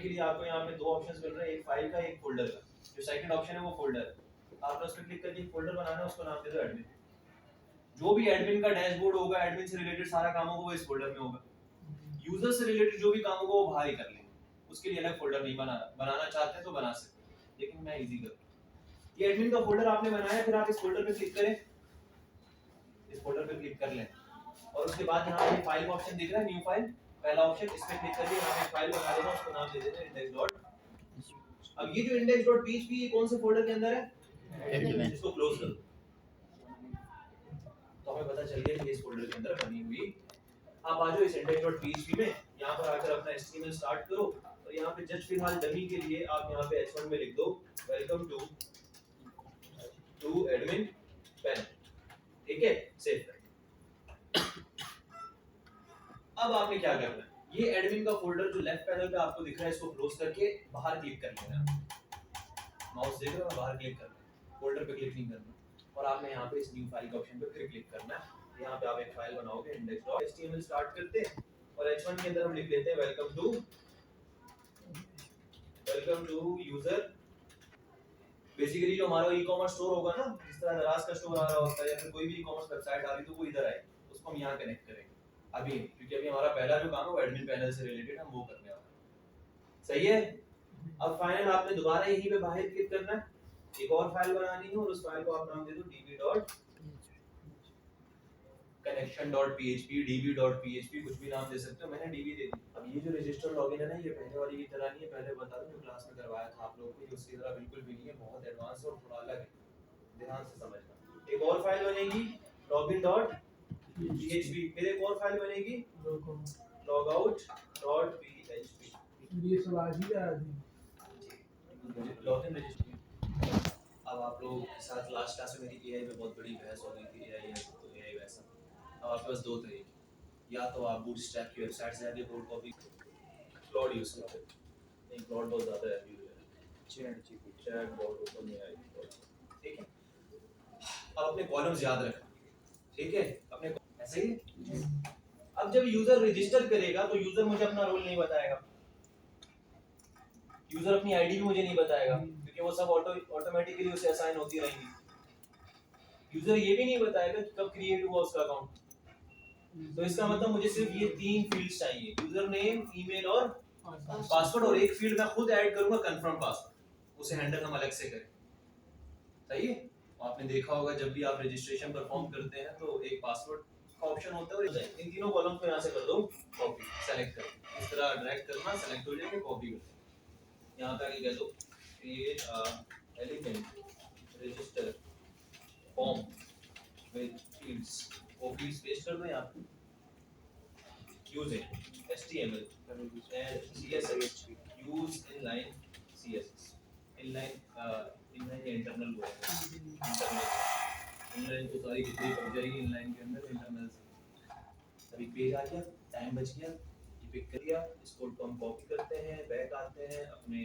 के लिए आपको यहाँ पे दो ऑप्शंस मिल रहे हैं, एक फाइल का एक फोल्डर का। जो सेकंड ऑप्शन है वो फोल्डर है, आपने उस पर क्लिक करके फोल्डर बनाना है, उसको नाम दे दो एडमिन। जो भी एडमिन का डैशबोर्ड होगा, एडमिन से रिलेटेड सारा काम होगा वो इस फोल्डर में होगा। यूजर से रिलेटेड जो भी काम होगा वो बाहर ही कर लेंगे, उसके लिए अलग फोल्डर नहीं बनाना चाहते हैं तो बना सकते हैं, लेकिन मैं इजी करूँ। ये एडमिन का फोल्डर आपने बनाया, फिर आप इस फोल्डर पे क्लिक करें, इस फोल्डर पे क्लिक कर लें और उसके बाद यहाँ पे फाइल का ऑप्शन दिख रहा है, न्यू फाइल, पहला ऑप्शन, इस पे क्लिक करके यहाँ पे फाइल बना लेना, उसको नाम दे देना इंडेक्स डॉट। अब ये जो इंडेक्स डॉट पीएचपी ये कौन से फोल्डर के अंदर है, इसको क्लोज कर दो, तो हमें पता चल गया कि इस फोल्डर के अंदर बनी हुई। आप आ जाओ इस index.php में, यहाँ पर आकर अपना HTML स्टार्ट करो और यहाँ पे जस्ट फिलहाल डमी के लिए आप यहाँ पे h1 में लिख दो वेलकम टू एडमिन पैन, ठीक है, सेव कर। अब आपने क्या करना है, ये एडमिन का फोल्डर जो लेफ्ट पैनल पे आपको दिख रहा है इसको क्लोज करके बाहर क्लिक कर लेना है, माउस देख रहे हो, बाहर क्लिक करना है, फोल्डर पे क्लिक नहीं करना, और आपने यहाँ पे इस न्यू फाइल के ऑप्शन पे फिर क्लिक करना है। यहाँ पे आप एक फाइल बनाओगे index.html स्टार्ट करते हैं और h1 के अंदर हम लिख लेते हैं वेलकम टू यूजर। बेसिकली जो हमारा ई-कॉमर्स स्टोर होगा ना, जिस तरह दराज का स्टोर आ रहा होता है या फिर कोई भी ई-कॉमर्स वेबसाइट आ रही तो वो इधर आए, उसको हम यहाँ कनेक्ट करेंगे अभी, क्योंकि अभी हमारा पहला जो काम है वो एडमिन पैनल से रिलेटेड हम वो करने वाले हैं, सही है। अब फाइनल आपने दोबारा यहीं पे बाहर क्लिक करना है, एक और फाइल बनानी है और उस फाइल को आप नाम दे दो db.connection.php, db.php, कुछ भी नाम दे सकते हो, मैंने db दे दी। अब ये जो रजिस्टर लॉगिन है ना, ये पहले वाली की तरह नहीं है, पहले बता दूं जो क्लास में करवाया था आप लोगों को, ये उसकी तरह बिल्कुल भी नहीं है, बहुत एडवांस और थोड़ा अलग है, ध्यान से समझना। एक और फाइल बनेगी login.php, फिर एक और फाइल बनेगी logout.php, ये सब आज ही आ जी लॉगिन रजिस्टर। अब आप लोगों के साथ लास्ट क्लास में मेरी एआई पे बहुत बड़ी बहस हो गई थी, एआई है तो एआई वैसा। अब आपके पास दो तरीके, या तो आप बूटस्ट्रैप की वेबसाइट से आगे कोड कॉपी, क्लाउड यूज करते हैं, नहीं क्लाउड बहुत ज़्यादा है, चैट बहुत ओपन नहीं आई, ठीक है। अब अपने कॉलम्स याद रखना, ठीक है, अपने ऐसे ही। अब जब यूजर रजिस्टर करेगा तो यूजर मुझे अपना रोल नहीं बताएगा, यूजर अपनी आईडी भी मुझे नहीं बताएगा, क्योंकि वो सब ऑटोमेटिकली उसे असाइन होती रहेंगी। यूजर ये भी नहीं बताएगा कि कब क्रिएट हुआ उसका अकाउंट, तो इसका मतलब मुझे सिर्फ ये तीन फील्ड्स चाहिए, यूजर नेम, ईमेल और पासवर्ड, और एक फील्ड मैं खुद ऐड करूंगा कंफर्म पासवर्ड, उसे हैंडल हम अलग से करें, सही है। आपने देखा होगा जब भी आप रजिस्ट्रेशन परफॉर्म करते हैं तो एक पासवर्ड का ऑप्शन होता है, इन तीनों कॉलम को यहाँ से कर दो कॉपी, सेलेक्ट कर, इस तरह ड्रैग करना, सेलेक्ट हो जाएगा, कॉपी कर, यहाँ पे आगे कह दो create a element register form with fields, वो fields पेस्ट कर दो यहाँ पे, using HTML and CSS, use inline CSS, inline internal वो है, inline तो सारी कितनी पड़ जाएगी inline के अंदर, इंटरनल। अभी पेज आ गया, टाइम बच गया, ये पिक कर लिया, इसको हम कॉपी करते हैं, बैक आते हैं अपने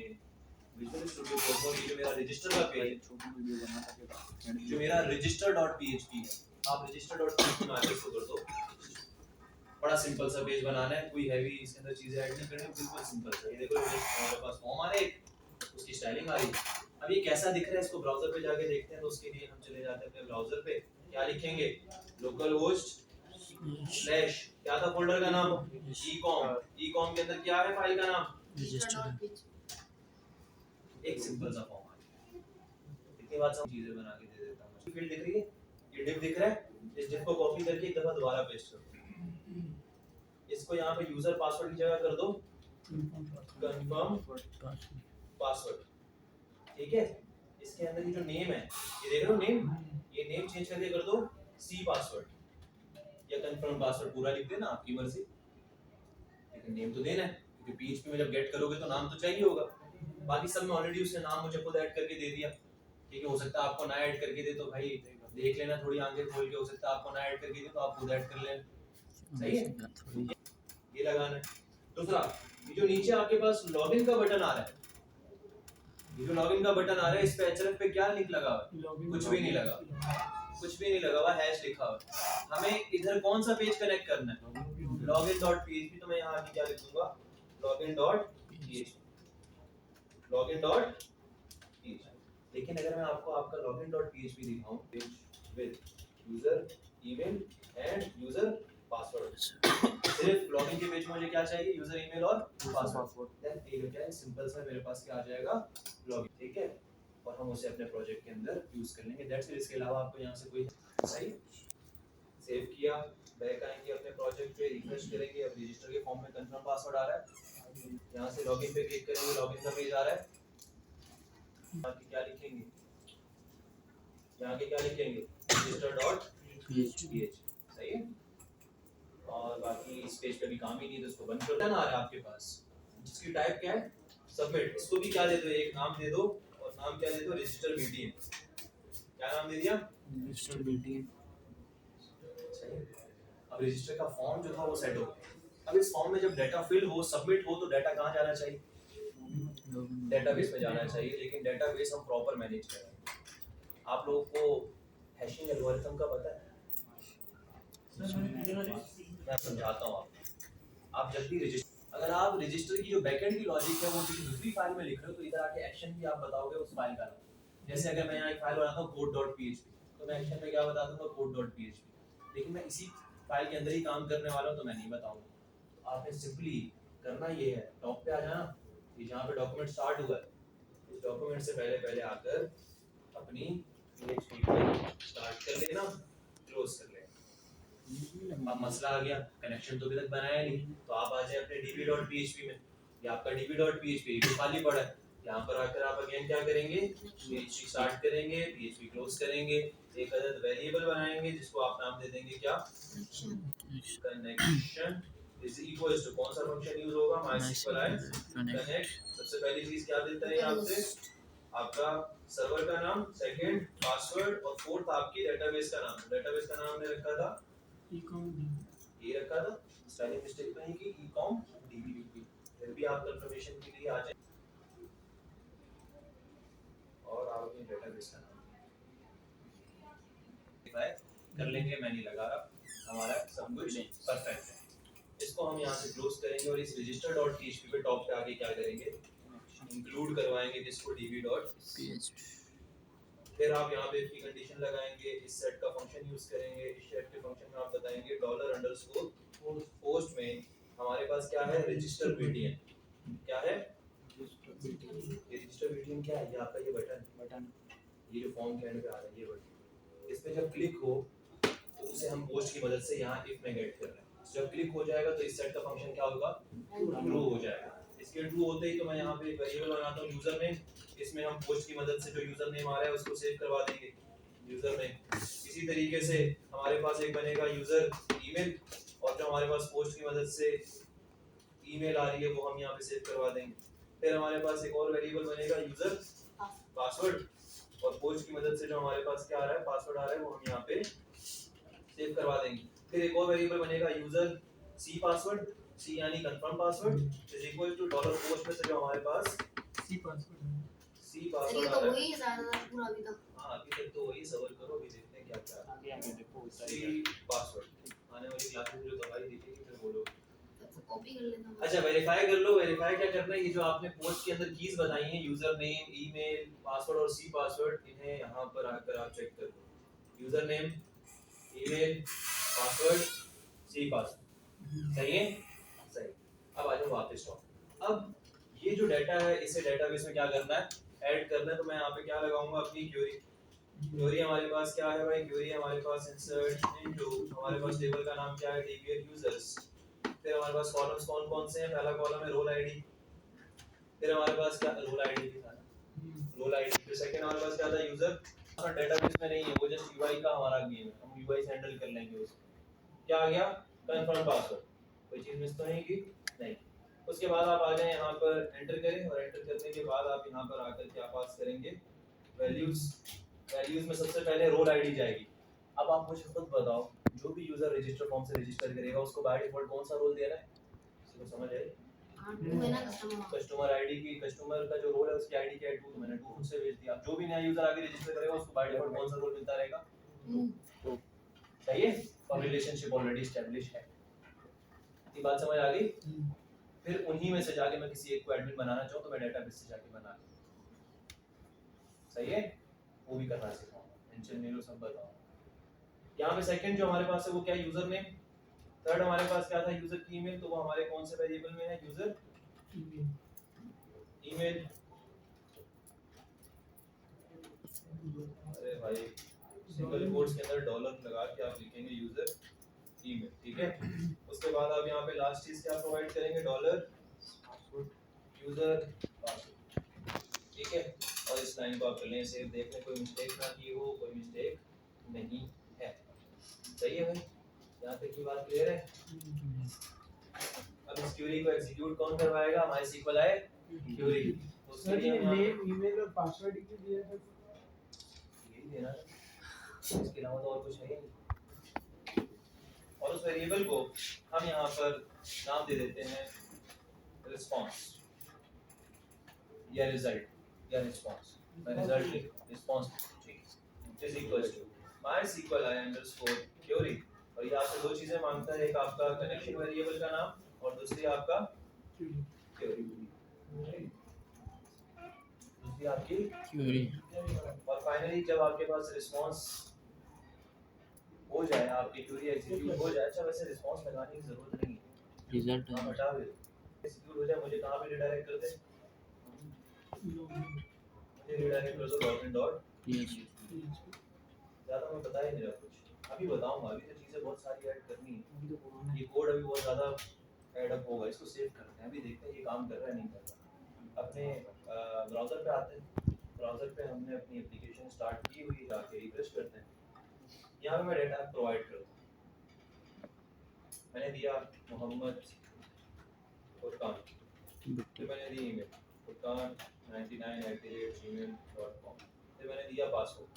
विजुअल स्टूडियो कोड में, जो मेरा रजिस्टर का पेज है, छोटी वीडियो बना सके, जो मेरा register.php है, आप register.php में आके इसको कर दो। बड़ा सिंपल सा पेज बनाना है, कोई हैवी इसके अंदर चीजें ऐड नहीं करनी, बिल्कुल सिंपल सा। ये देखो हमारे पास फॉर्म आ रहा है, उसकी स्टाइलिंग आ रही है। अब ये कैसा दिख रहा है इसको ब्राउज़र पे जाके देखते हैं, तो उसके लिए हम चले जाते हैं अपने ब्राउज़र पे, क्या लिखेंगे, लोकलहोस्ट स्लैश, क्या था फोल्डर का नाम, ecom के अंदर क्या है फाइल का नाम, रजिस्टर। एक सिंपल सा फॉर्म आ गया, इतनी बात सब चीजें बना के दे देता हूं। फील्ड दिख रही है, ये div दिख रहा है, इस div को कॉपी करके एक दफा दोबारा पेस्ट करो, इसको यहाँ पे यूजर पासवर्ड की जगह कर दो कंफर्म पासवर्ड, ठीक है। इसके अंदर ये जो नेम है, ये देख रहे हो नेम, ये नेम चेंज करके कर दो सी पासवर्ड या कंफर्म पासवर्ड, पूरा लिख देना आपकी मर्जी, लेकिन नेम तो देना है, क्योंकि पीएचपी में जब गेट करोगे तो नाम तो चाहिए होगा। बाकी सब में ऑलरेडी उसने नाम मुझे खुद ऐड करके दे दिया, ठीक है। हो सकता है आपको ना ऐड करके दे तो भाई देख लेना, थोड़ी आंखें खोल के, हो सकता है आपको ना ऐड करके दे तो आप खुद ऐड कर लेना, सही है। ये लगाना है। दूसरा, ये जो नीचे आपके पास लॉगिन का बटन आ रहा है, ये जो लॉगिन का बटन आ रहा है, इस पे href पे क्या लिंक लगा हुआ है, कुछ भी नहीं लगा, कुछ भी नहीं लगा हुआ, हैश लिखा हुआ है। हमें इधर कौन सा पेज कनेक्ट करना है, login.php, तो मैं यहाँ आके क्या लिखूंगा, login.php, लॉगिन डॉट php। लेकिन अगर मैं आपको आपका लॉगिन डॉट php दिखाऊं page with user email and user password, सिर्फ लॉगिन के पेज में मुझे क्या चाहिए, यूजर ईमेल और पासवर्ड, देन एक क्या है सिंपल सा मेरे पास क्या आ जाएगा, लॉगिन, ठीक है, और हम उसे अपने प्रोजेक्ट के अंदर यूज कर लेंगे, दैट्स इट। इसके अलावा आपको यहाँ से कोई सही सेव किया, बैक आएंगे अपने प्रोजेक्ट पे, रिफ्रेश करेंगे, अब रजिस्टर के फॉर्म में कंफर्म पासवर्ड आ रहा है, यहाँ से लॉगिन पे क्लिक करेंगे, लॉगिन का पेज आ रहा है, यहाँ के क्या लिखेंगे, यहाँ के क्या लिखेंगे, register.php, सही है, और बाकी इस पेज पे भी काम ही नहीं, तो इसको बंद कर देना। आ रहा है आपके पास जिसकी टाइप क्या है, सबमिट, इसको भी क्या दे दो, एक नाम दे दो, और नाम क्या दे दो, रजिस्टर बीटीएम, क्या नाम दे दिया, रजिस्टर बीटीएम। सही। अब रजिस्टर का फॉर्म जो था वो सेट हो गया। अब इस फॉर्म में जब डाटा फिल हो, सबमिट हो, तो डाटा कहाँ जाना चाहिए, डेटाबेस में जाना चाहिए, लेकिन डेटाबेस हम प्रॉपर मैनेज कर रहे हैं। आप लोगों को हैशिंग एल्गोरिथम का पता है, मैं समझाता हूँ आपको। आप जब भी रजिस्टर, अगर आप रजिस्टर की जो बैकएंड की लॉजिक है वो किसी दूसरी फाइल में लिख रहे हो, तो इधर आके एक्शन भी आप बताओगे उस फाइल का नाम। जैसे अगर मैं यहाँ एक फाइल बनाता हूँ code.php, तो मैं एक्शन में क्या बता दूंगा, code.php, लेकिन मैं इसी फाइल के अंदर ही काम करने वाला हूँ, तो मैं नहीं बताऊंगा। तो आपने सिंपली करना ये है, टॉप पे आ जाना, ये जहाँ पे डॉक्यूमेंट स्टार्ट हुआ है, इस डॉक्यूमेंट से पहले पहले आकर अपनी PHP को स्टार्ट कर लेना, क्लोज कर लेना। अब मसला आ गया, कनेक्शन तो अभी तक बनाया नहीं, तो आप आ जाए अपने db.php में, ये आपका db.php भी खाली पड़ा है, यहाँ पर आकर आप अगेन क्या करेंगे, PHP स्टार्ट करेंगे, PHP क्लोज करेंगे, एक अदद वेरिएबल बनाएंगे जिसको आप नाम दे देंगे क्या, कनेक्शन इज इक्वल्स टू, कौन सा फंक्शन यूज होगा, mysqli कनेक्ट। सबसे पहली चीज क्या देता है आपसे, आपका सर्वर का नाम, सेकंड पासवर्ड, और फोर्थ आपकी डेटाबेस का नाम। डेटाबेस का नाम हमने रखा था ये रखा था, स्पेलिंग मिस्टेक तो नहीं की, ecom db, फिर भी आप कंफर्मेशन के लिए आ जाए, और आप अपनी डेटाबेस का नाम कर लेंगे, मैं नहीं लगा रहा, हमारा सब कुछ परफेक्ट है। इसको हम यहाँ से क्लोज करेंगे, और इस register.php पे टॉप पे आके क्या करेंगे, इंक्लूड करवाएंगे जिसको db.php। फिर आप यहाँ पे इसकी कंडीशन लगाएंगे, इस सेट का फंक्शन यूज करेंगे, इस सेट के फंक्शन में आप बताएंगे $_ पोस्ट में हमारे पास क्या है, रजिस्टर बीटीएम, क्या है, रजिस्टर बीटीएम क्या है, ये आपका ये बटन, ये जो फॉर्म के एंड पे आ रहा है ये बटन, इस पे जब क्लिक हो तो उसे हम पोस्ट की मदद से यहाँ इफ में गेट कर रहे हैं, जब क्लिक हो जाएगा तो इस सेट का फंक्शन क्या होगा, ट्रू हो जाएगा। इसके ट्रू होते ही तो मैं यहाँ पे एक वेरिएबल बनाता हूँ यूजर नेम, इसमें हम पोस्ट की मदद से जो यूजर नेम आ रहा है उसको सेव करवा देंगे, यूजर नेम। इसी तरीके से हमारे पास एक बनेगा यूजर ईमेल, और जो हमारे पास पोस्ट की मदद से ईमेल आ रही है वो हम यहाँ पे सेव करवा देंगे। फिर हमारे पास एक और वेरिएबल बनेगा यूजर पासवर्ड, और पोस्ट की मदद से जो हमारे पास क्या आ रहा है, पासवर्ड आ रहा है, वो हम यहाँ पे सेव करवा देंगे। फिर एक और वेरिएबल बनेगा यूजर सी पासवर्ड, सी यानी confirm password is equal to $post में से जो हमारे पास सी पासवर्ड आ रहा है, वही ज्यादा पूरा अभी तक। हां अभी तक तो वही सवाल करो, अभी देखते हैं क्या क्या आगे देखो सी पासवर्ड आने वाली क्लासेस में जो दवाई दिखेगी फिर बोलो। कॉपी कर लेना। अच्छा वेरीफाई कर लो, वेरीफाई क्या करना है, ये जो आपने पोस्ट के अंदर कीज बताई हैं, यूजर नेम, ईमेल, पासवर्ड और सी पासवर्ड, इन्हें यहाँ पर आकर आप चेक कर लो, यूजर नेम, ईमेल, पासवर्ड, सी पासवर्ड, सही है, सही। अब आ जाओ वापस टॉप। अब ये जो डाटा है इसे डेटाबेस में क्या करना है, ऐड करना है, तो मैं यहाँ पे क्या लगाऊंगा, अपनी क्वेरी। क्वेरी हमारे पास क्या है भाई, क्वेरी हमारे पास इंसर्ट इनटू, हमारे पास टेबल का नाम क्या है, dbl यूजर्स। फिर हमारे पास कॉलम्स कौन कौन से हैं, पहला कॉलम है रोल आईडी, फिर हमारे पास क्या रोल आईडी भी था, रोल आईडी। फिर सेकंड हमारे पास क्या था, यूजर। और डेटाबेस में नहीं है वो, जस्ट यूआई का हमारा गेम है, हम यूआई से हैंडल कर लेंगे उसको। क्या आ गया, कंफर्म पासवर्ड, कोई चीज मिस तो नहीं की, नहीं। उसके बाद आप आ जाए यहाँ पर एंटर करें, और एंटर करने के बाद आप यहाँ पर आकर क्या पास करेंगे, वैल्यूज। वैल्यूज में सबसे पहले रोल आईडी जाएगी। अब आप मुझे खुद बताओ, जो भी यूजर रजिस्टर फॉर्म से रजिस्टर करेगा उसको बाय डिफॉल्ट कौन सा रोल देना है, इसको समझ आई, कस्टमर आईडी की, कस्टमर का जो रोल है उसकी आईडी क्या है 2, तो मैंने 2 खुद से भेज दिया। जो भी नया यूजर आगे रजिस्टर करेगा उसको बाय डिफॉल्ट कौन सा रोल मिलता रहेगा, तो सही है, और रिलेशनशिप ऑलरेडी एस्टैब्लिश है। ये बात समझ आ गई। फिर उन्हीं में से जाके मैं किसी एक को एडमिन बनाना चाहूँ तो मैं डेटाबेस से जाके बना लूँ। सही है, वो भी करना सिखाऊंगा, टेंशन नहीं लो, सब बताऊंगा। यहाँ पे सेकंड जो हमारे पास है वो क्या है, यूजर नेम। थर्ड हमारे पास क्या था, यूजर की ईमेल, तो वो हमारे कौन से वेरिएबल में है, यूजर ईमेल। अरे भाई सिंगल कोट्स के अंदर डॉलर लगा के आप लिखेंगे यूजर ईमेल, ठीक है। उसके बाद आप यहाँ पे लास्ट चीज क्या प्रोवाइड करेंगे, डॉलर यूजर पासवर्ड, ठीक है। और इस लाइन को आप कर लें सेव, देख लें कोई मिस्टेक ना की हो, कोई मिस्टेक नहीं है। सही है भाई, यहाँ तक की बात क्लियर है। अब इस क्वेरी को एग्जीक्यूट कौन करवाएगा, MySQL आए क्वेरी। तो उसके सर लिए ये हम नेम ईमेल और पासवर्ड ही क्यों दिया था? यही देना है, इसके अलावा तो और कुछ है ही नहीं। और उस वेरिएबल को हम यहाँ पर नाम दे देते हैं रिस्पांस या रिजल्ट या रिस्पांस। मैं रिजल्ट लिख रिस्पांस, ठीक, is equals to MySQL i_query। और ये आपसे दो चीजें मांगता है, एक आपका कनेक्शन वेरिएबल का नाम और दूसरी आपका क्वेरी, दूसरी आपकी क्वेरी। और फाइनली जब आपके पास रिस्पांस हो जाए, आपकी क्वेरी एग्जीक्यूट हो जाए, अच्छा वैसे रिस्पांस लगाने की जरूरत नहीं है, रिजल्ट हम हटा दे, एग्जीक्यूट हो जाए, मुझे कहां पे रिडायरेक्ट कर दे, मुझे रिडायरेक्ट कर दो login.php। ज्यादा मैं बता ही नहीं रहा कुछ, अभी बताऊंगा, अभी तो चीजें बहुत सारी ऐड करनी है, ये कोड अभी बहुत ज्यादा ऐड अप होगा, इसको सेव करते हैं, अभी देखते हैं ये काम कर रहा है नहीं कर रहा। अपने ब्राउज़र पे आते हैं, ब्राउज़र पे हमने अपनी एप्लीकेशन स्टार्ट की हुई है, जाके रिफ्रेश करते हैं। यहाँ पे मैं डेटा प्रोवाइड करता हूँ, मैंने दिया मोहम्मद फुरकान, फिर मैंने दी ईमेल furkan99@gmail.com, फिर मैंने दिया पासवर्ड,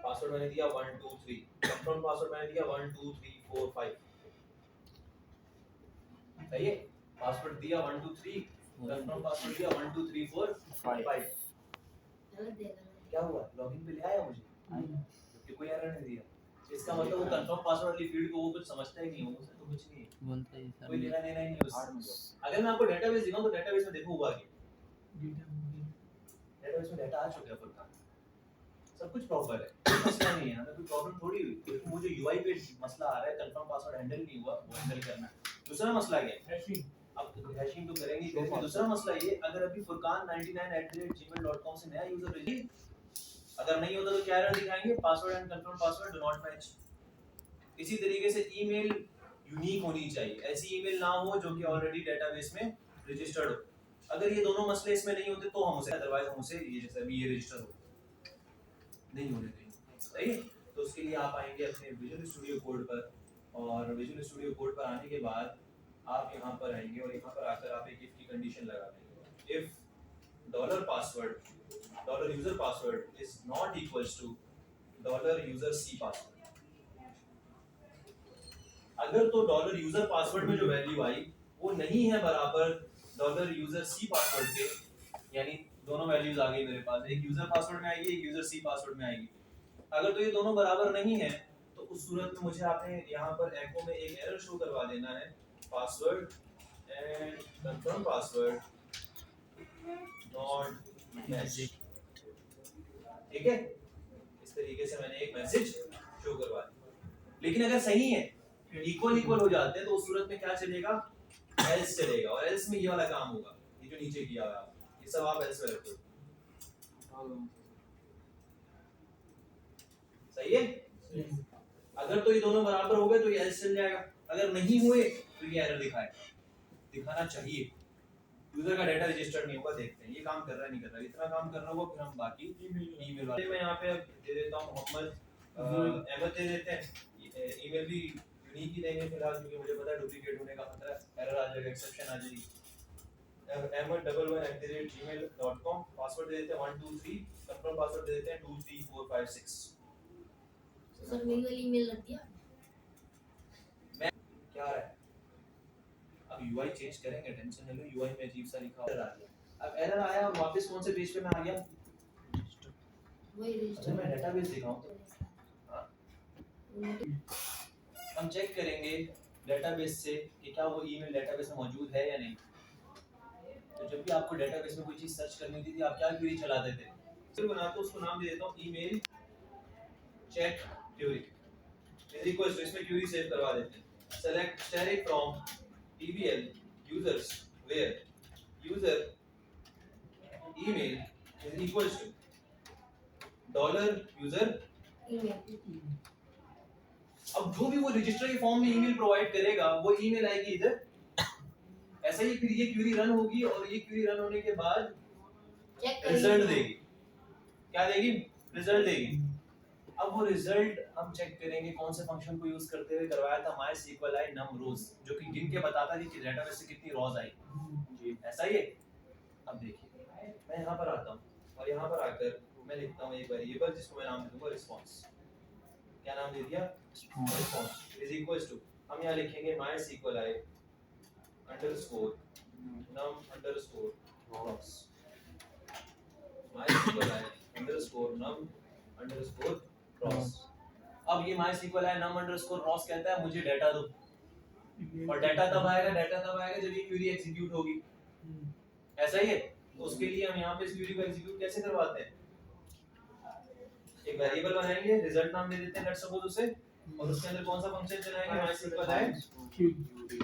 पासवर्ड मैंने दिया 1 2 3, कंफर्म पासवर्ड मैंने दिया 1 2 3 4 5। सही है, पासवर्ड दिया 1 2 3, कंफर्म पासवर्ड दिया 1 2 3 4 5। गलत दे गलत। क्या हुआ, लॉगिन पे ले आया मुझे, क्योंकि कोई एरर नहीं दिया। इसका मतलब वो कंफर्म पासवर्ड वाली फील्ड को वो कुछ समझता ही नहीं है, उसे तो कुछ नहीं है, बोलता है कोई लेना देना ही नहीं है हार्ड में उससे। अगर मैं आपको डेटाबेस दिखाऊं तो डेटाबेस में देखो हुआ क्या, डेटा डेटाबेस में डेटा आ चुका है फुरकान, सब कुछ प्रॉपर है, मसला नहीं है, हमें कोई प्रॉब्लम थोड़ी हुई, क्योंकि मुझे यूआई पे मसला आ रहा है, कंफर्म पासवर्ड हैंडल नहीं हुआ, वो हैंडल करना है। दूसरा मसला क्या है, हैशिंग अब हैशिंग तो करेंगे करेंगे। दूसरा मसला ये, अगर अभी furkan99@gmail.com से नया यूजर रजिस्टर, अगर नहीं होता तो क्या एरर दिखाएंगे, password and confirm password do not match. इसी तरीके से ईमेल यूनिक होनी चाहिए, ऐसी ईमेल ना हो जो कि ऑलरेडी डेटाबेस में रजिस्टर्ड हो। अगर ये दोनों मसले इसमें नहीं होते तो हम उसे, अदरवाइज हम उसे ये जैसे अभी ये रजिस्टर हो नहीं होने देंगे। सही है, तो उसके लिए आप आएंगे अपने विजुअल स्टूडियो कोड पर, और विजुअल स्टूडियो कोड पर आने के बाद आप यहाँ पर आएंगे और यहाँ पर आकर आप एक इफ की कंडीशन लगा देंगे, if dollar password dollar user password is not equals to dollar user C password. अगर तो डॉलर यूजर पासवर्ड में जो वैल्यू आई वो नहीं है बराबर डॉलर यूजर सी पासवर्ड के, यानी दोनों वैल्यूज आ गई मेरे पास, एक यूजर पासवर्ड में आएगी, एक यूजर सी पासवर्ड में आएगी। अगर तो ये दोनों बराबर नहीं है तो उस सूरत में मुझे आपने यहाँ पर एको में एक एरर शो करवा देना है, password and confirm password not match. ठीक है, इस तरीके से मैंने एक मैसेज शो करवा दिया। लेकिन अगर सही है, इक्वल इक्वल हो जाते हैं तो उस सूरत में क्या चलेगा, एल्स चलेगा, और एल्स में ये वाला काम होगा, ये जो नीचे किया हुआ है ये सब आप एल्स में रखो। सही है, अगर तो ये दोनों बराबर हो गए तो ये एल्स चल जाएगा, अगर नहीं हुए तो ये एरर दिखाना चाहिए, यूजर का डाटा रजिस्टर्ड नहीं होगा। देखते हैं ये काम कर रहा है नहीं कर रहा, इतना काम कर रहा होगा फिर हम बाकी ईमेल वाले मैं यहाँ पे दे देता हूँ मोहम्मद अहमद दे देते हैं, ईमेल भी यूनिक ही देंगे फिलहाल, क्योंकि मुझे पता है डुप्लीकेट होने का खतरा है, एरर आ जाएगा, एक्सेप्शन आ जाएगी। ahmed11@gmail.com, पासवर्ड दे देते हैं 1 2 3, कंफर्म पासवर्ड दे देते हैं 2 3 4 5 6। सर मेरी वाली ईमेल लग गया। मैं क्या है, अब यूआई चेंज करेंगे, टेंशन नहीं लो, यूआई में अजीब सा लिखा एरर आ गया। अब एरर आया और वापस कौन से पेज पे मैं आ गया, वही अच्छा रजिस्टर मैं डेटाबेस दिखाऊं तो हाँ, हम चेक करेंगे डेटाबेस से कि क्या वो ईमेल डेटाबेस में मौजूद है या नहीं। तो जब भी आपको डेटाबेस में कोई चीज सर्च करनी होती थी आप क्या क्वेरी चलाते थे, फिर बनाते उसको नाम दे देता हूँ email check query is equal to, इसमें क्वेरी सेव करवा देते हैं, select static from TBL users where user email is equal to dollar user email. अब जो भी वो रजिस्टर के फॉर्म में ईमेल प्रोवाइड करेगा वो ईमेल आएगी इधर, ऐसा ही फिर ये क्वेरी रन होगी और ये क्वेरी रन होने के बाद चेक रिजल्ट देगी। क्या देगी? रिजल्ट देगी। अब वो रिजल्ट हम चेक करेंगे कौन से फंक्शन को यूज करते हुए करवाया था, MySQLi num rows, जो कि गिन के बताता है कि डेटाबेस से कितनी रोज आई जी, ऐसा ही है। अब देखिए मैं यहाँ पर आता हूँ और यहाँ पर आकर मैं लिखता हूँ एक वेरिएबल जिसको मैं नाम दे दूंगा रिस्पांस। क्या नाम दे दिया? रिस्पांस इज इक्वल्स टू, हम यहाँ लिखेंगे MySQLi underscore num underscore rows, MySQLi underscore num underscore rows। अब ये MySQLi num underscore rows कहता है मुझे डाटा दो, और डाटा तब आएगा जब ये क्वेरी एग्जीक्यूट होगी, ऐसा ही है। तो उसके लिए हम यहाँ पे इस क्वेरी को एग्जीक्यूट कैसे करवाते हैं, एक वेरिएबल बनाएंगे, रिजल्ट नाम दे देते हैं लेट्स सपोज उसे, और उसके अंदर कौन सा फंक्शन चलाएंगे, MySQLi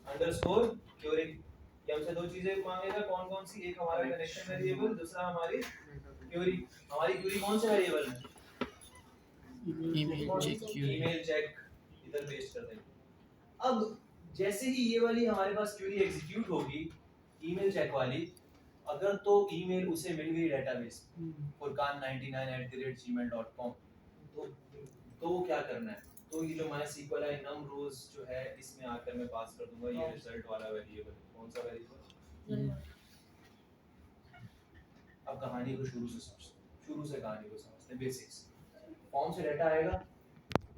अंडरस्कोर क्वेरी। ये हमसे दो चीजें मांगेगा, कौन कौन सी, एक हमारा कनेक्शन वेरिएबल, दूसरा हमारी क्वेरी। हमारी क्वेरी कौन से वेरिएबल में, ईमेल चेक, इधर पेस्ट कर देंगे। अब जैसे ही ये वाली हमारे पास क्वेरी एग्जीक्यूट होगी ईमेल चेक वाली, अगर तो ईमेल उसे मिल गई डेटाबेस furkan99@gmail.com, तो वो क्या करना है, तो ये जो MySQLi num rows जो है इसमें आकर मैं पास कर दूंगा ये रिजल्ट वाला वेरिएबल। कौन सा वेरिएबल? अब कहानी को शुरू से कहानी को समझते हैं, बेसिक्स। फॉर्म से डाटा आएगा,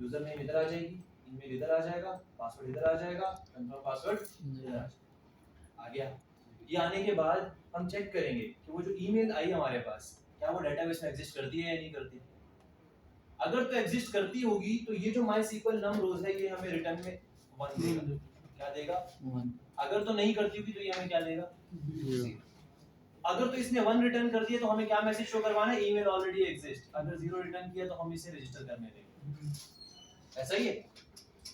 यूजर नेम इधर आ जाएगी, ईमेल इधर आ जाएगा, पासवर्ड इधर आ जाएगा, कंफर्म पासवर्ड इधर आ गया। ये आने के बाद हम चेक करेंगे कि वो जो ईमेल आई हमारे पास क्या वो डेटाबेस में एग्जिस्ट करती है या नहीं करती। अगर तो एग्जिस्ट करती होगी तो ये जो MySQL num rows है ये हमें रिटर्न में 1 देगा। क्या देगा? 1। अगर तो नहीं करती होगी तो ये हमें क्या देगा? 0। अगर तो इसने 1 रिटर्न कर दिया तो हमें क्या मैसेज शो करवाना है, ईमेल ऑलरेडी एग्जिस्ट। अगर 0 रिटर्न किया तो हम इसे रजिस्टर करने देंगे, ऐसा ही है।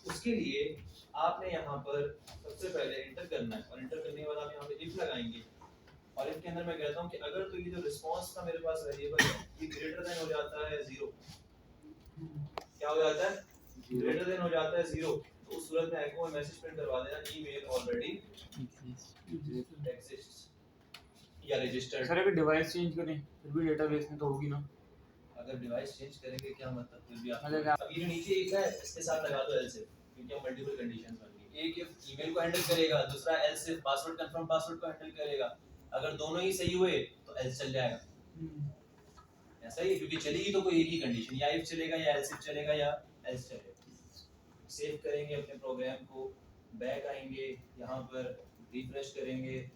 उसके लिए आपने यहाँ पर सबसे पहले इंटर करना है, और इंटर करने के बाद आप यहाँ पे इफ लगाएंगे, और इफ के अंदर मैं कहता हूँ कि अगर तो ये जो रिस्पांस का मेरे पास वेरिएबल है ये ग्रेटर देन हो जाता है 0, क्या हो जाता है, ग्रेटर देन हो जाता है 0, तो उस सूरत में एको में मैसेज प्रिंट करवा देना ईमेल ऑलरेडी एग्जिस्ट्स या रजिस्टर्ड। सर अगर डिवाइस चेंज करें फिर भी डेटाबेस में तो होगी ना। अगर डिवाइस चेंज करेंगे क्या मतलब, फिर भी आप मतलब अब ये नीचे एक है इसके साथ लगा दो एल्स इफ, क्योंकि हम मल्टीपल कंडीशंस बन गई। एक इफ ईमेल को हैंडल करेगा, दूसरा else if password confirm password को हैंडल करेगा। अगर दोनों ही सही हुए तो एल्स चल जाएगा, ऐसा ही, क्योंकि चलेगी तो कोई एक ही कंडीशन, या इफ चलेगा या एल्स इफ चलेगा या एल्स चलेगा। सेव करेंगे अपने प्रोग्राम को, बैक आएंगे, यहाँ पर रिफ्रेश करेंगे,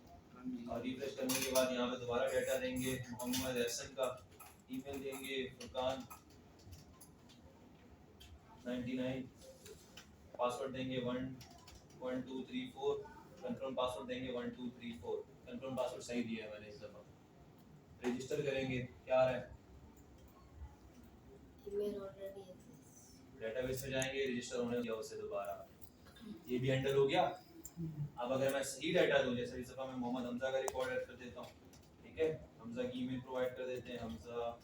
और रिफ्रेश करने के बाद यहाँ पे दोबारा डाटा देंगे, मोहम्मद हसन का ईमेल देंगे, फुरकान 99, पासवर्ड देंगे 1 1 2 3 4, कंफर्म पासवर्ड देंगे 1 2 3 4। कंफर्म पासवर्ड सही दिया है मैंने इस दफा। रजिस्टर करेंगे, क्या आ रहा है, ईमेल ऑलरेडी एग्जिस्ट। डेटाबेस में जाएंगे, रजिस्टर होने दिया उसे दोबारा, ये भी एंटर हो गया। अब अगर मैं सही डाटा दूं, जैसे इस दफा मैं मोहम्मद हमजा का रिकॉर्ड ऐड कर देता हूं, ठीक है, हमजा की ईमेल प्रोवाइड कर देते हैं, हमजा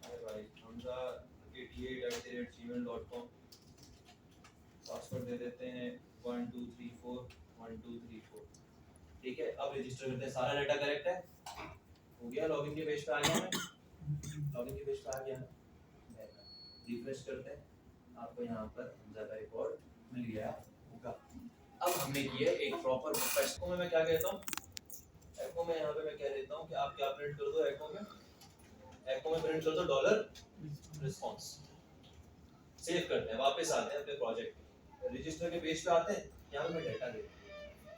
अरे भाई हमजा 88@gmail.com, पासवर्ड दे देते हैं 1 2 3 4 1 2 3 4, ठीक है। अब रजिस्टर करते हैं, सारा डाटा करेक्ट है, हो गया, लॉगिन के पेज पे आ गया मैं, लॉगिन के पेज पे आ गया ना, रिफ्रेश करते हैं, आपको यहाँ पर हमजा का रिकॉर्ड मिल गया होगा। अब हमने किया एक प्रॉपर प्रोफेशनल में, मैं क्या कहता हूँ, एको में यहाँ पे मैं कह देता हूँ कि आप क्या प्रिंट कर दो, एको में प्रिंट कर दो डॉलर रिस्पांस। सेव करते हैं, वापस आते हैं अपने प्रोजेक्ट पे, रजिस्टर के पेज पे आते हैं, यहाँ पे मैं डाटा देता हूँ।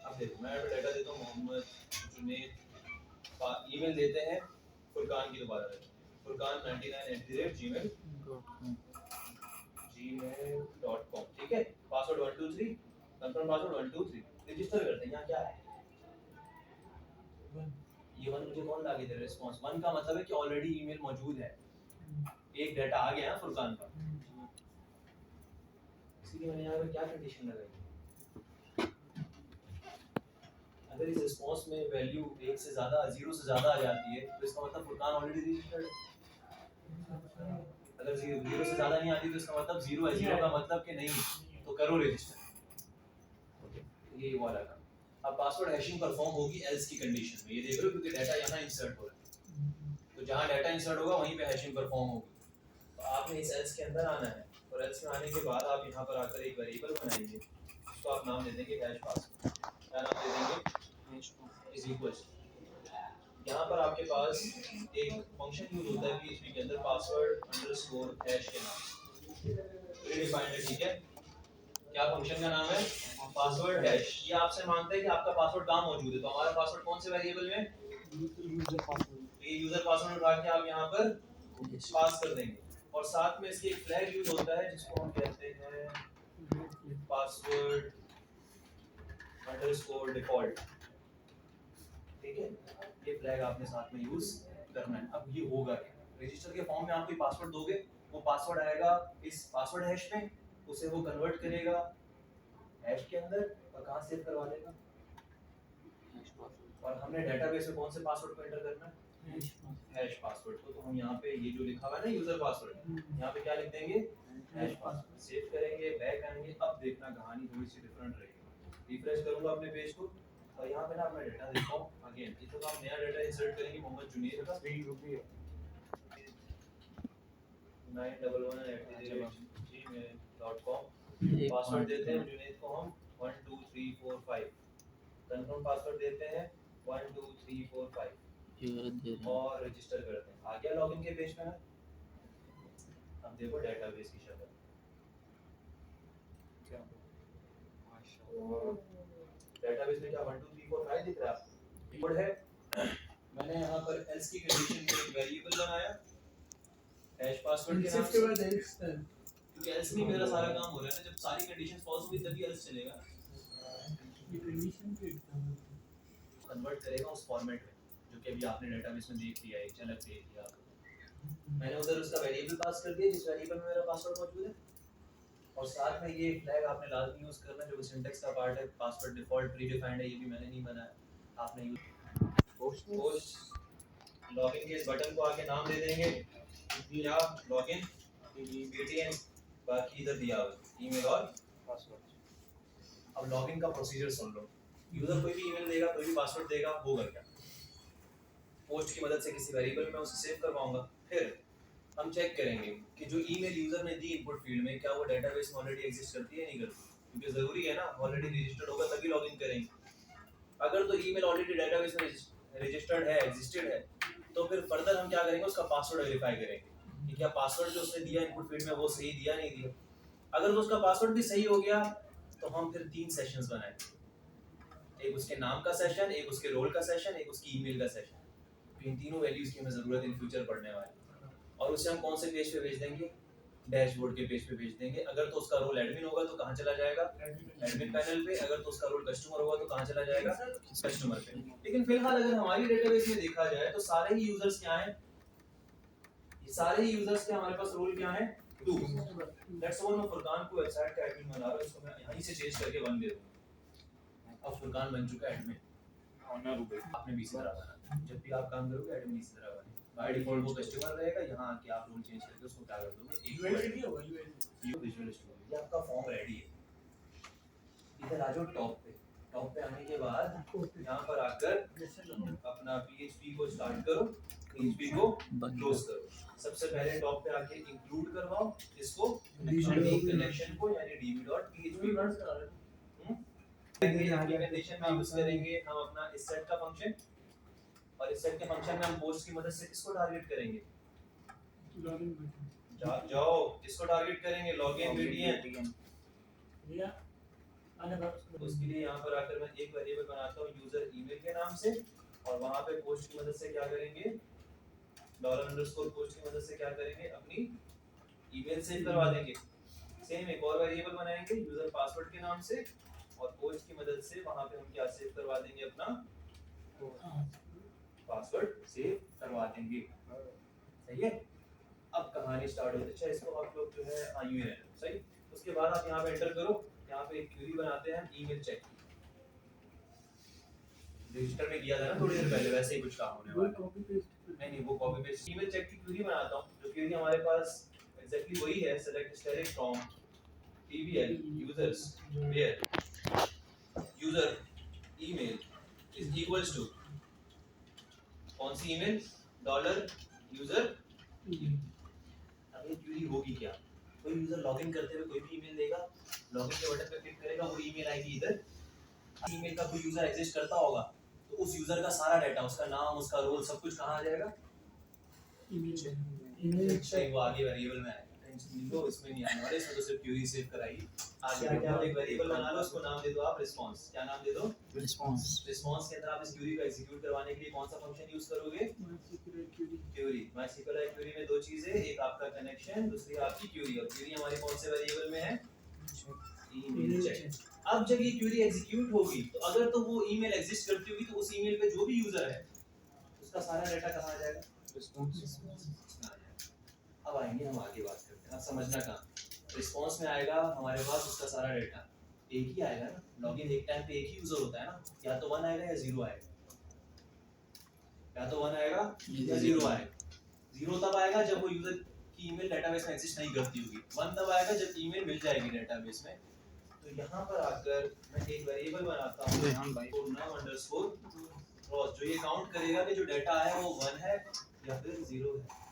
अब देखो मैं यहाँ पे डाटा देता हूँ मोहम्मद जुनैद, ईमेल देते हैं फुरकान की, दोबारा फुरकान 99@gmail.com gmail.com, ठीक है। पासवर्ड 123, कंफर्म पासवर्ड 123, रजिस्टर करते हैं। यहाँ क्या है ये वन मुझे कौन ला के दे रहा है? रिस्पांस वन का मतलब है कि ऑलरेडी ईमेल मौजूद है, एक डाटा आ गया है फुरकान का, इसलिए मैंने यहाँ पे क्या कंडीशन लगाई? अगर इस रिस्पांस में वैल्यू 1 से ज्यादा 0 से ज्यादा आ जाती है तो इसका मतलब फुरकान ऑलरेडी रजिस्टर्ड है। अगर 0 से ज्यादा नहीं आती तो इसका मतलब 0 है। 0 का मतलब कि नहीं तो करो रजिस्टर। ये वाला का अब पासवर्ड हैशिंग परफॉर्म होगी एल्स की कंडीशन में। ये देख रहे हो क्योंकि डाटा यहाँ इंसर्ट हो रहा है, तो जहाँ डाटा इंसर्ट होगा वहीं पे हैशिंग परफॉर्म होगी। तो आपने इस एल्स के अंदर आना है और एल्स में आने के बाद आप यहाँ पर आकर एक वेरिएबल बनाएंगे, उसको आप नाम दे देंगे हैश पासवर्ड। क्या नाम दे देंगे? Is equals. यहाँ पर आपके पास एक फंक्शन यूज होता है पीएचपी के अंदर पासवर्ड अंडरस्कोर हैश के नाम प्रीडिफाइंड है, ठीक है। क्या फंक्शन का नाम है? Password hash. ये आपसे मांगता है कि आपका पासवर्ड कहाँ मौजूद है, तो हमारा पासवर्ड कौन से वेरिएबल में? User password. ये यूजर पासवर्ड उठा के आप यहाँ पर पास कर देंगे और साथ में इसके एक फ्लैग यूज होता है जिसको हम कहते हैं पासवर्ड अंडरस्कोर डिफॉल्ट, ठीक है। ये फ्लैग आपने साथ में यूज करना है। अब ये होगा रजिस्टर के फॉर्म में आप कोई पासवर्ड दोगे, वो पासवर्ड आएगा इस पासवर्ड हैश में, उसे वो कन्वर्ट करेगा हैश के अंदर और कहाँ सेव करवा देगा? और हमने डेटाबेस में कौन से पासवर्ड को एंटर करना है? हैश पासवर्ड को। तो हम यहाँ पे ये जो लिखा हुआ है ना यूजर पासवर्ड, यहाँ पे क्या लिख देंगे? Hash password. सेव करेंगे, बैक आएंगे। अब देखना कहानी थोड़ी सी डिफरेंट रहेगी। रिफ्रेश करूंगा अपने पेज को और यहाँ पे ना अपना डेटा देखता हूँ अगेन। इस तो हम नया डेटा इंसर्ट करेंगे मोहम्मद जुनेद का 3 रुपए 911@gmail.com। पासवर्ड देते हैं जुनेद को हम 1 2 3 4 5। कंफर्म पासवर्ड देते हैं 1 2 3 4 5 और रजिस्टर करते हैं। आ गया लॉगिन के पेज पे ना। अब देखो डेटाबेस की शक्ल क्या डेटाबेस में क्या 1 2 3 4 5 दिख रहा है? कोड है। मैंने यहाँ पर एल्स की कंडीशन में एक वेरिएबल बनाया हैश पासवर्ड के नाम से, के बाद एल्स क्योंकि एल्स में मेरा सारा काम हो रहा है ना। जब सारी कंडीशंस फॉल्स होगी तभी एल्स चलेगा, ये कंडीशन पे कन्वर्ट करेगा उस फॉर्मेट में जो कि अभी आपने डेटाबेस में देख लिया, एक झलक देख लिया। मैंने उधर उसका वेरिएबल पास कर दिया जिस वेरिएबल में मेरा पासवर्ड मौजूद है और साथ में ये फ्लैग आपने लाजमी यूज करना जो सिंटैक्स का पार्ट है। पासवर्ड डिफॉल्ट प्रीडिफाइंड है, ये भी मैंने नहीं बनाया, आपने यूज पोस्ट लॉगिन के इस बटन को आके नाम दे देंगे या लॉगिन बीटीएन, बाकी इधर दिया हुआ ईमेल और पासवर्ड। अब लॉगिन का प्रोसीजर सुन लो। यूजर कोई भी ईमेल देगा, कोई भी पासवर्ड देगा, होगा क्या? पोस्ट की मदद से किसी वेरिएबल में उसे सेव करवाऊंगा, फिर हम चेक करेंगे कि जो ईमेल यूजर ने दी इनपुट फील्ड में क्या वो डेटाबेस में ऑलरेडी एग्जिस्ट करती है नहीं करती, क्योंकि जरूरी है ना ऑलरेडी रजिस्टर्ड होगा तभी लॉगिन करेंगे। अगर तो ईमेल ऑलरेडी डेटाबेस में रजिस्टर्ड है, एग्जिस्टेड है, तो फिर फर्दर हम क्या करेंगे? उसका पासवर्ड वेरीफाई करेंगे कि क्या पासवर्ड जो उसने दिया इनपुट फील्ड में वो सही दिया नहीं दिया। अगर तो उसका पासवर्ड भी सही हो गया तो हम फिर 3 सेशंस बनाएंगे, एक उसके नाम का सेशन, एक उसके रोल का सेशन, एक उसकी ईमेल का सेशन। इन तीनों वैल्यूज की हमें जरूरत इन फ्यूचर पढ़ने वाली। और उसे हम कौन से पेज पे भेज देंगे? डैशबोर्ड के पेज पे भेज देंगे। अगर तो उसका रोल एडमिन होगा तो कहाँ चला जाएगा? एडमिन पैनल पे। अगर तो उसका रोल कस्टमर होगा तो कहाँ चला जाएगा? कस्टमर पे। लेकिन फिलहाल अगर हमारी डेटाबेस में देखा जाए तो सारे ही यूजर्स क्या हैं? ये सारे ही यूजर्स के हमारे पास रोल क्या है? 2। दैट्स व्हाई मैं फुरकान को वेबसाइट का एडमिन बना रहा हूं, इसको मैं यहीं से चेंज करके 1 दे दूंगा। अब फुरकान बन चुका है एडमिन। ऑनर रुपए आपने भी इसी तरह बना, जब भी आप काम करोगे एडमिन इसी तरह बने। बाय डिफॉल्ट वो कस्टमर रहेगा, यहाँ आके आप रोल चेंज करके उसको क्या कर दोगे? एक यूएसडी होगा यूएसडी। View visual studio. ये आपका फॉर्म रेडी है। इधर आ जाओ टॉप पे। टॉप पे आने के बाद यहाँ पर आकर अपना PHP को स्टार्ट करो, PHP को क्लोज करो। सबसे पहले टॉप पे आके इंक्लूड करवाओ इसको कनेक्शन को, यानी db.php कंडीशन में यूज करेंगे हम अपना इस सेट का फंक्शन। और इस सेट के फंक्शन में हम पोस्ट की मदद से किसको टारगेट करेंगे? लॉगिन बटन जाओ इसको टारगेट करेंगे लॉगिन बीटीएन। दिया आने बाद उसके लिए यहाँ पर आकर मैं एक वेरिएबल बनाता हूँ यूजर ईमेल के नाम से और वहाँ पे पोस्ट की मदद से क्या करेंगे? $_ पोस्ट की मदद से क्या करेंगे? अपनी ईमेल सेव करवा देंगे। सेम एक और वेरिएबल बनाएंगे यूजर पासवर्ड के नाम से और पोस्ट की मदद से वहां पे हम क्या सेव करवा देंगे अपना पासवर्ड सेव करवा देंगे। सही है। अब कहानी स्टार्ट होती है। अच्छा इसको आप लोग जो है हाँ यूं ही रहने दो। सही। उसके बाद आप यहाँ पे एंटर करो। यहाँ पे एक क्वेरी बनाते हैं ईमेल चेक की। रजिस्टर में किया था ना थोड़ी देर पहले वैसे ही कुछ काम होने वाला है। कॉपी पेस्ट नहीं वो कॉपी पेस्ट ईमेल चेक की क्वेरी बनाता हूँ। जो क्वेरी हमारे पास एग्जैक्टली वही है select asterisk from TBL users where user email is equals to कौन सी ईमेल डॉलर यूजर। अब ये क्वेरी होगी क्या। कोई यूजर लॉगिन करते हुए कोई भी ईमेल देगा लॉगिन के बटन पे क्लिक करेगा वो ईमेल आएगी इधर। ईमेल का कोई यूजर एग्जिस्ट करता होगा तो उस यूजर का सारा डाटा उसका नाम उसका रोल सब कुछ कहाँ आ जाएगा ईमेल चेक वो आगे वेरिएबल में आएगा। टेंशन नहीं लो इसमें नहीं आने वाला इसमें तो सिर्फ क्वेरी सेव कराई। आगे आगे आप एक वेरिएबल बना लो उसको नाम दे दो आप रिस्पांस। क्या नाम दे दो रिस्पांस। रिस्पांस के अंदर आप इस क्वेरी को एग्जीक्यूट करवाने के लिए कौन सा फंक्शन यूज करोगे क्वेरी। MySQL क्वेरी में दो चीजें एक आपका कनेक्शन दूसरी आपकी क्वेरी और क्वेरी हमारे कौन से वेरिएबल में है ईमेल चेक। अब जब ये क्वेरी एग्जीक्यूट होगी तो अगर तो वो ईमेल एग्जिस्ट करती होगी तो उस ईमेल पे जो भी यूजर है उसका सारा डाटा कहाँ आ जाएगा रिस्पांस। उसमें आ जाएगा। अब आएंगे हम आगे बात करते हैं। अब समझना कहाँ रिस्पांस में आएगा हमारे पास उसका सारा डाटा एक ही आएगा ना। लॉगिन एक टाइम पे एक ही यूजर होता है ना। या तो 1 आएगा या 0 आएगा या तो 1 आएगा या 0 आएगा। 0 तब आएगा जब वो यूजर की ईमेल डेटाबेस में एग्जिस्ट नहीं करती होगी। 1 तब आएगा जब ईमेल मिल जाएगी डेटाबेस में। तो यहाँ पर आकर मैं एक वेरिएबल बनाता हूँ रेहान भाई num_rows जो ये काउंट करेगा कि जो डाटा आया वो 1 है या फिर 0 है।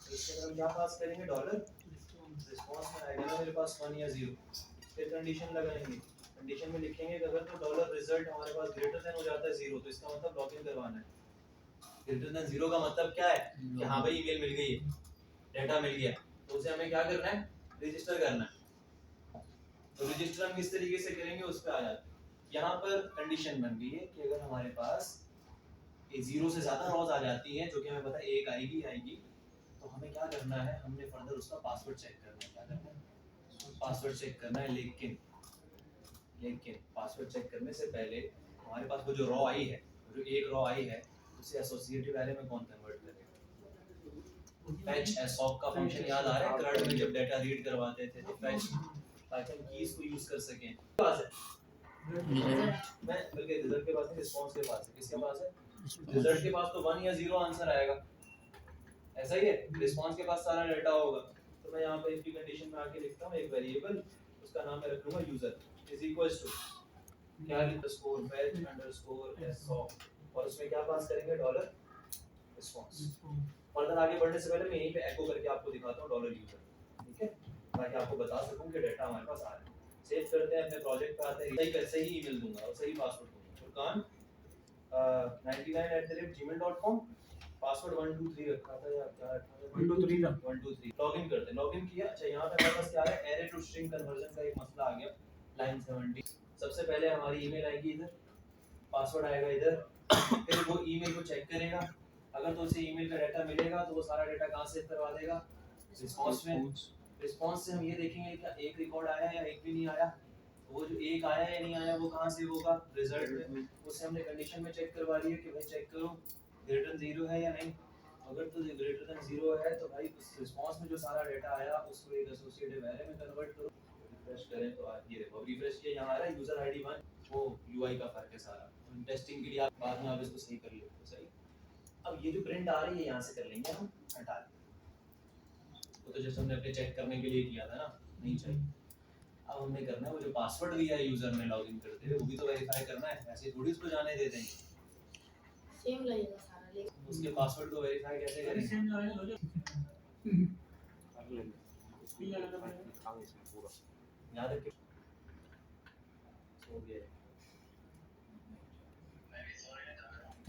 तो इसके अंदर हम क्या पास करेंगे डॉलर रिस्पांस में आएगा ना मेरे पास 1 या 0। फिर कंडीशन लगाएंगे। कंडीशन में लिखेंगे कि अगर तो डॉलर रिजल्ट हमारे पास ग्रेटर देन हो जाता है 0 तो इसका मतलब लॉगिन करवाना है। ग्रेटर देन 0 का मतलब क्या है कि हाँ भाई ईमेल मिल गई है डाटा मिल गया तो उसे हमें क्या करना है रजिस्टर करना है। तो रजिस्टर हम किस तरीके से करेंगे उस पे आ जाते हैं। यहाँ पर कंडीशन बन गई है कि अगर हमारे पास एक 0 से ज्यादा रॉज आ जाती हैं जो कि हमें पता है एक आएगी तो हमें क्या करना है हमने फर्दर उसका पासवर्ड चेक करना है। क्या करना है पासवर्ड चेक करना है। लेकिन पासवर्ड चेक करने से पहले हमारे पास वो जो रॉ आई है जो एक रॉ आई है उसे एसोसिएटिव एरे में कौन कन्वर्ट करेगा। फैच एसॉप का फंक्शन याद आ रहा है क्रड में जब डाटा रीड करवाते थे तो फैच ताकि हम कीज को यूज कर सकें। पास है मैं बल्कि रिजल्ट के पास नहीं रिस्पांस के पास है। किसके पास है रिजल्ट के पास तो 1 या 0 आंसर आएगा ऐसा ही है। रिस्पांस के पास सारा डाटा होगा तो मैं यहाँ पे इसकी कंडीशन में आके लिखता हूँ एक वेरिएबल उसका नाम मैं रखूंगा यूजर इज इक्वल्स टू क्या अंडरस्कोर fetch अंडरस्कोर एसॉप और उसमें क्या पास करेंगे डॉलर रिस्पांस। फर्दर आगे बढ़ने से पहले मैं यहीं पे एको करके आपको दिखाता हूँ डॉलर यूजर। ठीक है ताकि आपको बता सकूं कि डाटा हमारे पास आ रहा है। सेव करते हैं अपने प्रोजेक्ट पे आते हैं सही ईमेल दूंगा और सही पासवर्ड दूंगा। फुरकान 99@gmail.com पासवर्ड 123 रखा था या क्या रखा था 123 था 123 लॉगिन करते हैं। लॉगिन किया। अच्छा यहाँ पे हमारे पास क्या है एरे टू स्ट्रिंग कन्वर्जन का एक मसला आ गया लाइन 70। सबसे पहले हमारी ईमेल आएगी इधर पासवर्ड आएगा इधर फिर वो ईमेल को चेक करेगा अगर तो उसे ईमेल का डाटा मिलेगा तो वो सारा डाटा कहाँ सेव करवा देगा रिस्पांस में। रिस्पांस से हम ये देखेंगे क्या एक रिकॉर्ड आया या एक भी नहीं आया। वो जो एक आया या नहीं आया वो कहाँ से होगा रिजल्ट में। उससे हमने कंडीशन में चेक करवा दी है कि भाई चेक करो ग्रेटर देन 0 है या नहीं। अगर तो ग्रेटर देन 0 है तो भाई उस रिस्पांस में जो सारा डाटा आया उसको एक एसोसिएटिव एरे में कन्वर्ट करो। रिफ्रेश करें तो ये देखो रिफ्रेश किया यहाँ आ रहा है यूजर आईडी 1 वो यूआई का फर्क है सारा। टेस्टिंग के लिए आप बाद में आप इसको सही कर लेते हो। सही। अब ये जो प्रिंट आ रही है यहाँ से कर लेंगे हम हटा दें। वो तो जैसे हमने अपने चेक करने के लिए किया था ना नहीं चाहिए। अब हमने करना है वो जो पासवर्ड दिया है यूजर ने लॉगिन करते हुए वो भी तो वेरीफाई करना है। ऐसे थोड़ी उसको जाने दे देंगे सेम लगेगा सारा लेकिन उसके पासवर्ड को वेरीफाई कैसे करेंगे। सेम लगा लो कर लेंगे पिन लगाना पड़ेगा लिखांगे इसमें पूरा याद रखिए हो गया।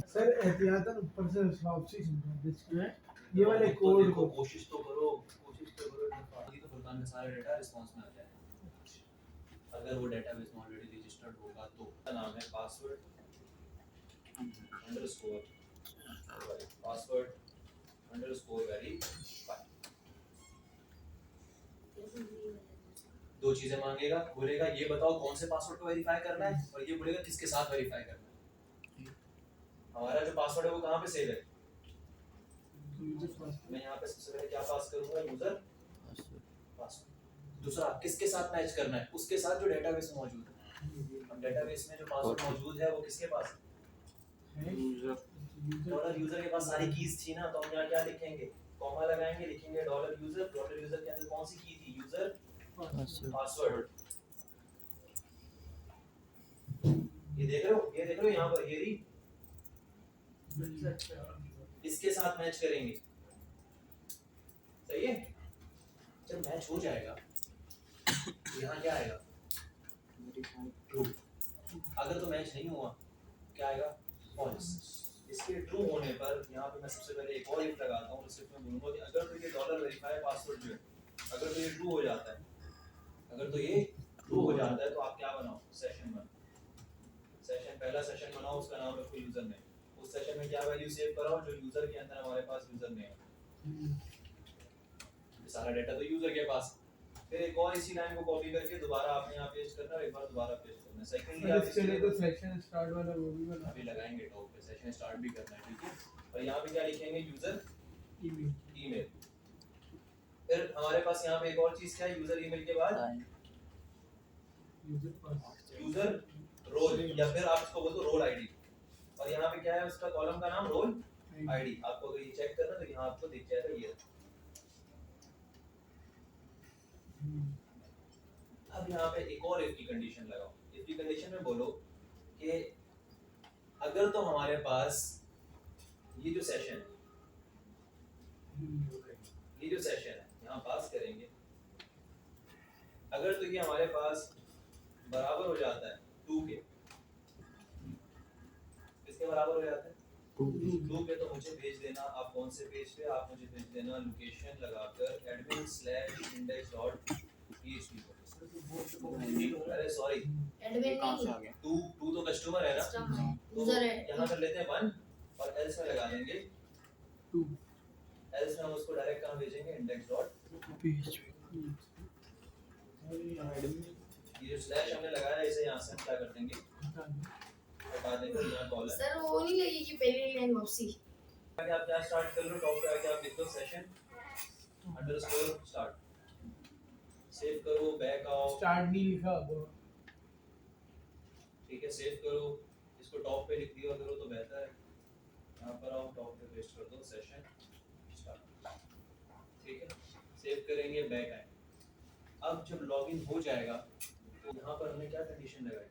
सर एहतियातन ऊपर से वापसी सुन है ये वाले कोड देखो को कोशिश तो करो तो फुरकान का सारा डाटा रिस्पांस में आ जाए। अगर वो डेटाबेस में ऑलरेडी रजिस्टर्ड होगा तो उसका नाम है पासवर्ड अंडरस्कोर वेरीफाई। दो चीजें मांगेगा, बोलेगा ये बताओ कौन से पासवर्ड को वेरीफाई करना है, और ये बोलेगा किसके साथ वेरीफाई करना है। हमारा जो पासवर्ड है वो कहाँ पे सेव है? मैं यहाँ पे सबसे पहले क्या पास करूंगा? User password. दूसरा किसके साथ मैच करना है? उसके साथ जो डेटाबेस में मौजूद है। अब डेटाबेस में जो पासवर्ड मौजूद है वो किसके पास है? यूजर डॉलर यूजर के पास सारी कीज थी ना, तो हम यहाँ क्या लिखेंगे? कॉमा लगाएंगे, लिखेंगे डॉलर यूजर। डॉलर यूजर के अंदर कौन सी की थी? User password. ये देख रहे हो, ये देख रहे हो यहाँ पर, ये रही, इसके साथ मैच करेंगे। सही है? जब मैच हो जाएगा तो यहाँ क्या आएगा? ट्रू। अगर तो मैच नहीं हुआ क्या आएगा? फॉल्स। इसके ट्रू होने पर यहाँ पे मैं सबसे पहले एक और इफ लगाता हूँ, जिससे मैं बोलूँगा कि अगर तो ये डॉलर वेरीफाई पासवर्ड जो है, अगर तो ये ट्रू हो जाता है, अगर तो ये ट्रू हो जाता है तो आप क्या बनाओ? सेशन बनाओ। सेशन, पहला सेशन बनाओ, उसका नाम रखो यूजर नेम। उस सेशन में क्या वैल्यू सेव कराओ? जो यूजर के अंदर हमारे पास यूजर नेम है, सारा डेटा तो यूजर के पास। फिर एक और इसी लाइन को कॉपी करके दोबारा आपने यहाँ पेस्ट करना है, एक बार दोबारा पेस्ट करना है। सेकंडली आप इसके लिए तो सेशन स्टार्ट वाला वो भी बना अभी लगाएंगे टॉप पे, सेशन स्टार्ट भी करना है, ठीक है। और यहाँ पे क्या लिखेंगे? User email. फिर हमारे पास यहाँ पे एक और चीज क्या है? यूजर ईमेल के बाद यूजर रोल, या फिर आप इसको बोल दो रोल आईडी। और यहाँ पे क्या है? उसका कॉलम का नाम रोल आईडी। आपको अगर ये चेक करना तो यहाँ आपको दिख जाएगा ये। अब यहाँ पे एक और इफ की कंडीशन लगाओ। इफ की कंडीशन में बोलो कि अगर तो हमारे पास ये जो सेशन है यहाँ पास करेंगे, अगर तो ये हमारे पास बराबर हो जाता है 2 के, किसके बराबर हो जाता है? 2 के, तो मुझे भेज देना। आप कौन से पेज पे? आप मुझे भेज देना लोकेशन लगाकर admin/index.php पर। अरे सॉरी, एडमिन कहाँ से नहीं, आ गया? 2 तो कस्टमर है ना, तो यूजर है। यहाँ कर लेते हैं 1 और एल्स में लगा देंगे 2। एल्स में हम उसको डायरेक्ट कहाँ भेजेंगे? index.php। ये जो स्लैश हमने लगाया है इसे यहाँ से हम क्या कर देंगे? हटा देंगे। यहाँ कॉल है। सर वो नहीं लगेगी पहली लाइन वापसी। आगे आप क्या स्टार्ट कर लो? टॉप पे आके आप लिख दो सेशन अंडरस्कोर स्टार्ट। सेव करो, बैक आओ। स्टार्ट नहीं लिखा वो। ठीक है, सेव करो, इसको टॉप पे लिख दिया करो तो बेहतर है। यहाँ पर आओ, टॉप पे पेस्ट कर दो सेशन स्टार्ट। ठीक है, सेव करेंगे, बैक आए। अब जब लॉगिन हो जाएगा तो यहाँ पर हमने क्या कंडीशन लगाई?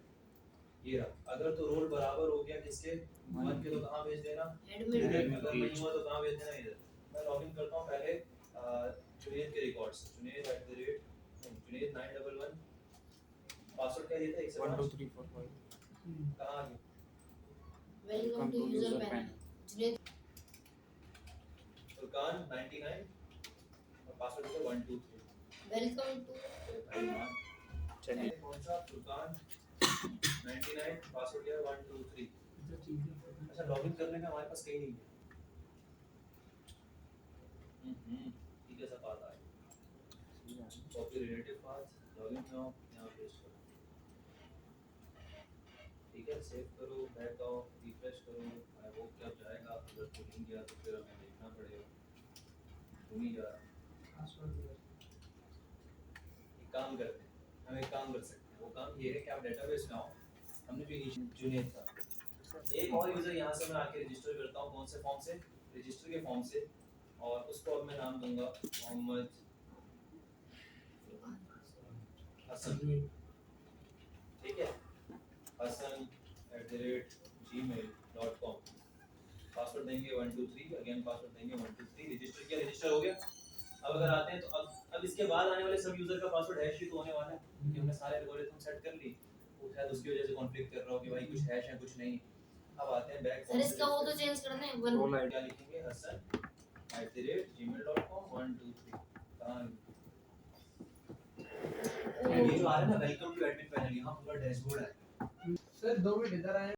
ये रहा, अगर तो रोल बराबर हो गया किसके? 1 के, तो कहाँ भेज देना? एडमिन। अगर नहीं हुआ तो कहाँ भेज देना? इधर। मैं लॉगिन करता हूँ पहले जुनेद के रिकॉर्ड्स, जुनेद 911 पासवर्ड क्या दिया था? 1 2 3 4 5 कहाँ आ गया? Welcome to user panel. Juned Furqan 99 और पासवर्ड है 1 2 3। वेलकम टू चलिए कौन सा? फुरकान 99 पासवर्ड है 1 2 3। अच्छा, लॉगिन करने का हमारे पास कहीं नहीं है। ठीक है, सब बात आ गई। कॉपी रिलेटिव पाथ, लॉगिन में आओ, यहाँ पेस्ट करो। ठीक है, सेव करो, बैक आओ, रिफ्रेश करो। आई होप कि अब जाएगा। अगर तो नहीं गया तो फिर हमें देखना पड़ेगा क्यों नहीं जा रहा। एक काम करते हैं, हम एक काम कर सकते हैं। वो काम ये है कि आप डेटाबेस में आओ। हमने जो इनिशियल जुनेद था, एक और यूजर यहाँ से मैं आके रजिस्टर करता हूँ। कौन से फॉर्म से? रजिस्टर के फॉर्म से। और उसको अब मैं नाम दूंगा मोहम्मद हसन। ठीक है, hasan@gmail.com। पासवर्ड देंगे 1 2 3, अगेन पासवर्ड देंगे 1 2 3। रजिस्टर किया, रजिस्टर हो गया। अब अगर आते हैं तो अब इसके बाद आने वाले सब यूजर का पासवर्ड हैश ही तो होने वाला है, क्योंकि हमने सारे एल्गोरिथम सेट कर लिए। वो शायद उसकी वजह से कॉन्फ्लिक्ट कर रहा हो कि भाई कुछ हैश है कुछ नहीं। अब आते हैं बैक। सर इसका वो तो चेंज करना है। रोल आईडी क्या लिखेंगे? hasan@gmail.com 1 2 3। कहाँ ये जो आ रहा है ना, वेलकम टू एडमिन पैनल, यहाँ पूरा डैशबोर्ड है। सर 2 मिनट इधर आए।